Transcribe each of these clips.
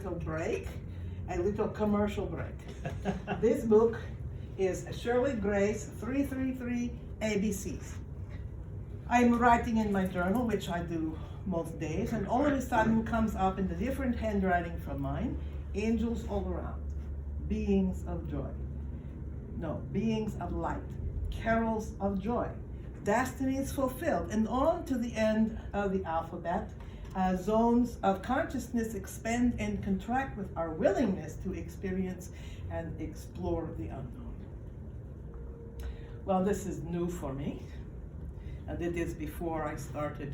little break, a little commercial break. This book is Shirley Grace 333 ABCs. I'm writing in my journal, which I do most days, and all of a sudden comes up in the different handwriting from mine, angels all around, beings of joy. No, beings of light, carols of joy, destinies fulfilled, and on to the end of the alphabet, zones of consciousness expand and contract with our willingness to experience and explore the unknown. Well, this is new for me. I did this before I started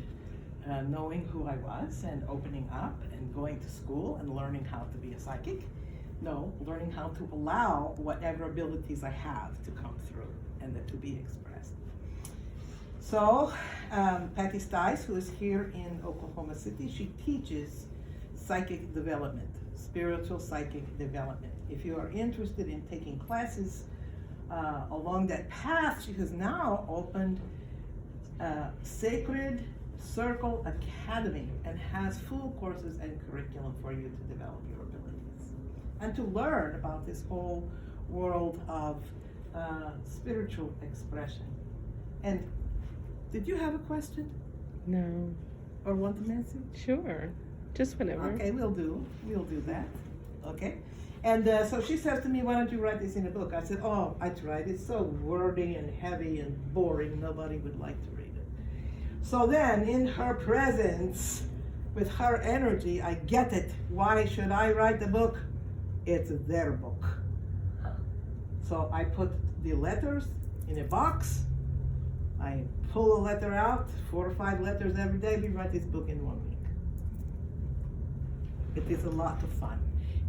knowing who I was and opening up and going to school and learning how to be a psychic. No, learning how to allow whatever abilities I have to come through and to be expressed. So, Patty Stice, who is here in Oklahoma City, she teaches psychic development, spiritual psychic development. If you are interested in taking classes along that path, she has now opened Sacred Circle Academy and has full courses and curriculum for you to develop your abilities and to learn about this whole world of spiritual expression. And did you have a question? No. Or want a message? Sure. Just whenever. Okay, we'll do that. Okay. And so she says to me, why don't you write this in a book? I said, oh, I tried. It's so wordy and heavy and boring. Nobody would like to read it. So then, in her presence, with her energy, I get it. Why should I write the book? It's their book. So I put the letters in a box. I pull a letter out, 4 or 5 letters every day. We write this book in 1 week. It is a lot of fun.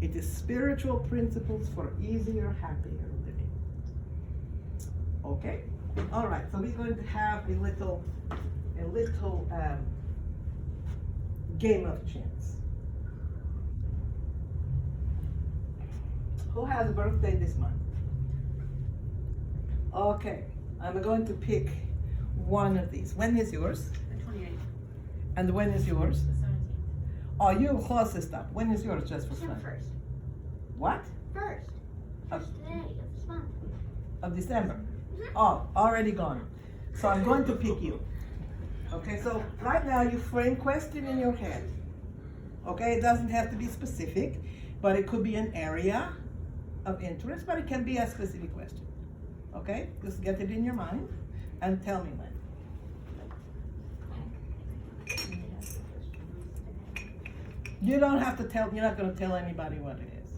It is spiritual principles for easier, happier living. Okay? All right, so we're going to have a little game of chance. Who has a birthday this month? Okay, I'm going to pick one of these. When is yours? The 28th. And when is yours? The 17th. Oh, you closest up. When is yours, just for December fun? 1st. What? First. First day of this month. Of December? Oh, already gone. So I'm going to pick you. Okay, so right now you frame question in your head. Okay, it doesn't have to be specific, but it could be an area of interest, but it can be a specific question. Okay, just get it in your mind and tell me when. You don't have to tell, you're not going to tell anybody what it is.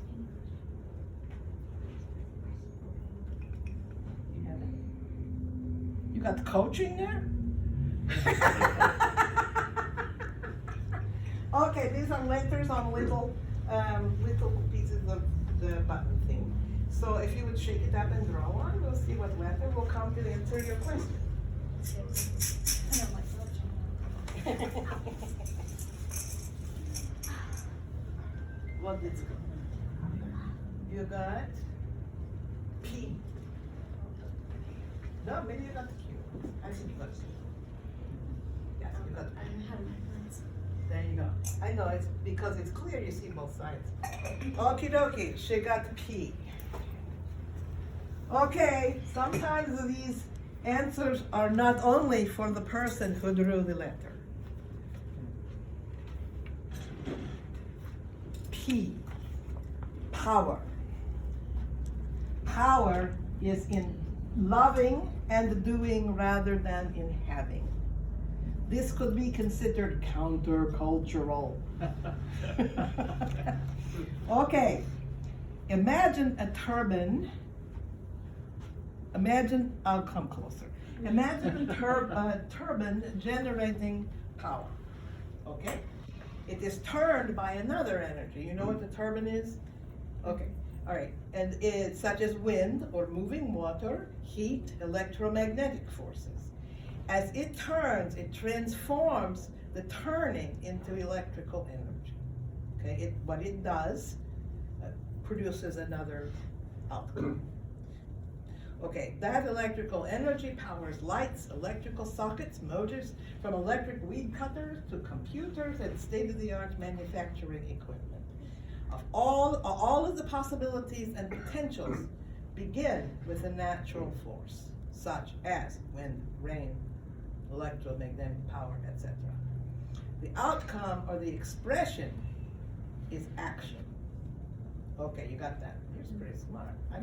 You got coaching there? Okay, these are letters on little pieces of the button thing. So if you would shake it up and draw one, we'll see what letter will come to answer your question. What did you got? P. No, maybe you got Q. I think you got Q. Yes, you got Q. There you go. I know, it's because it's clear you see both sides. Okie dokie, she got P. Okay, sometimes these answers are not only for the person who drew the letter. P, power. Power is in loving and doing rather than in having. This could be considered countercultural. Okay, imagine a turban. Imagine, I'll come closer. Imagine a turban generating power, okay? It is turned by another energy. You know what the turban is? Okay, all right. And it's such as wind or moving water, heat, electromagnetic forces. As it turns, it transforms the turning into electrical energy. Okay, what it does produces another outcome. Okay, that electrical energy powers lights, electrical sockets, motors, from electric weed cutters to computers and state-of-the-art manufacturing equipment. A all of the possibilities and potentials begin with a natural force, such as wind, rain, electromagnetic power, etc. The outcome or the expression is action. Okay, you got that. You're pretty smart. I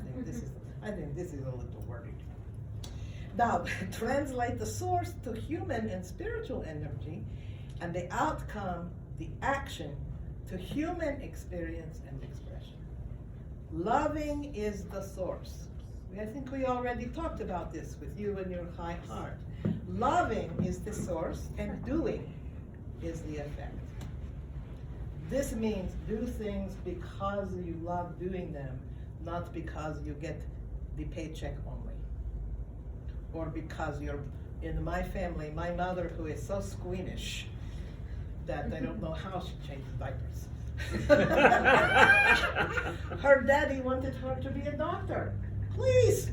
think this is a little wordy. Now, translate the source to human and spiritual energy, and the outcome, the action, to human experience and expression. Loving is the source. I think we already talked about this with you and your high heart. Loving is the source, and doing is the effect. This means do things because you love doing them, not because you get the paycheck only. Or because you're, in my family, my mother, who is so squeamish that I don't know how she changes diapers. Her daddy wanted her to be a doctor. Please.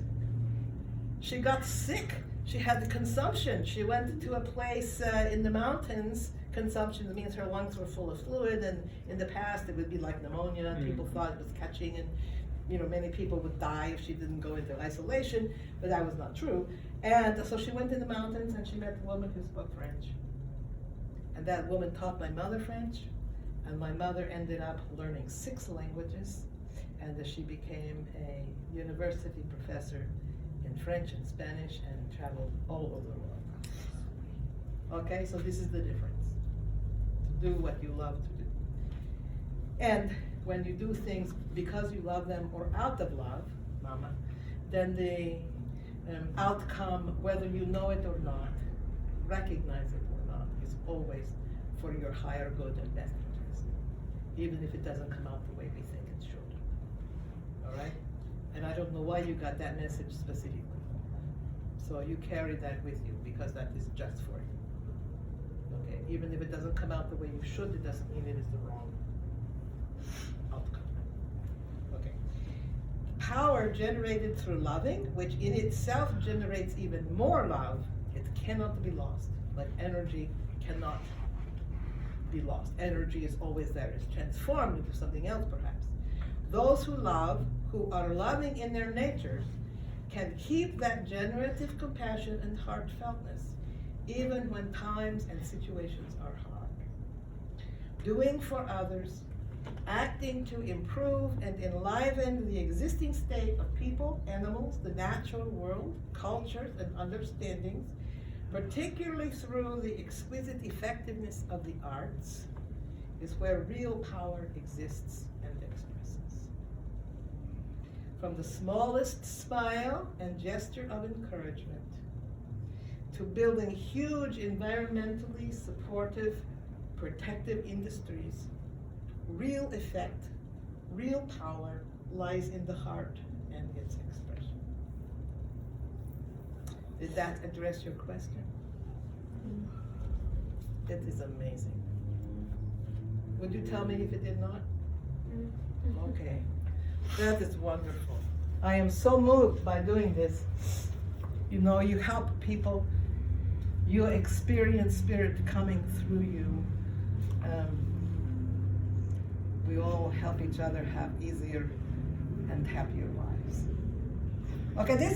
She got sick. She had consumption. She went to a place in the mountains. Consumption means her lungs were full of fluid, and in the past it would be like pneumonia. People thought it was catching, and many people would die if she didn't go into isolation, but that was not true. And so she went in the mountains and she met a woman who spoke French. And that woman taught my mother French, and my mother ended up learning 6 languages, and she became a university professor in French and Spanish and traveled all over the world. Okay, so this is the difference. To do what you love to do. And when you do things because you love them or out of love, mama, then the outcome, whether you know it or not, recognize it or not, is always for your higher good and best interest, even if it doesn't come out the way we think it should. All right? And I don't know why you got that message specifically. So you carry that with you because that is just for you. Okay? Even if it doesn't come out the way you should, it doesn't mean it is the wrong outcome. Okay. Power generated through loving, which in itself generates even more love, it cannot be lost. Like energy cannot be lost. Energy is always there. It's transformed into something else, perhaps. Those who love, who are loving in their natures, can keep that generative compassion and heartfeltness, even when times and situations are hard. Doing for others, acting to improve and enliven the existing state of people, animals, the natural world, cultures, and understandings, particularly through the exquisite effectiveness of the arts, is where real power exists and expresses. From the smallest smile and gesture of encouragement to building huge environmentally supportive, protective industries, real effect, real power lies in the heart and its expression. Did that address your question? It is amazing. Would you tell me if it did not? Okay. That is wonderful. I am so moved by doing this. You help people. You experience spirit coming through you. We all help each other have easier and happier lives. Okay, this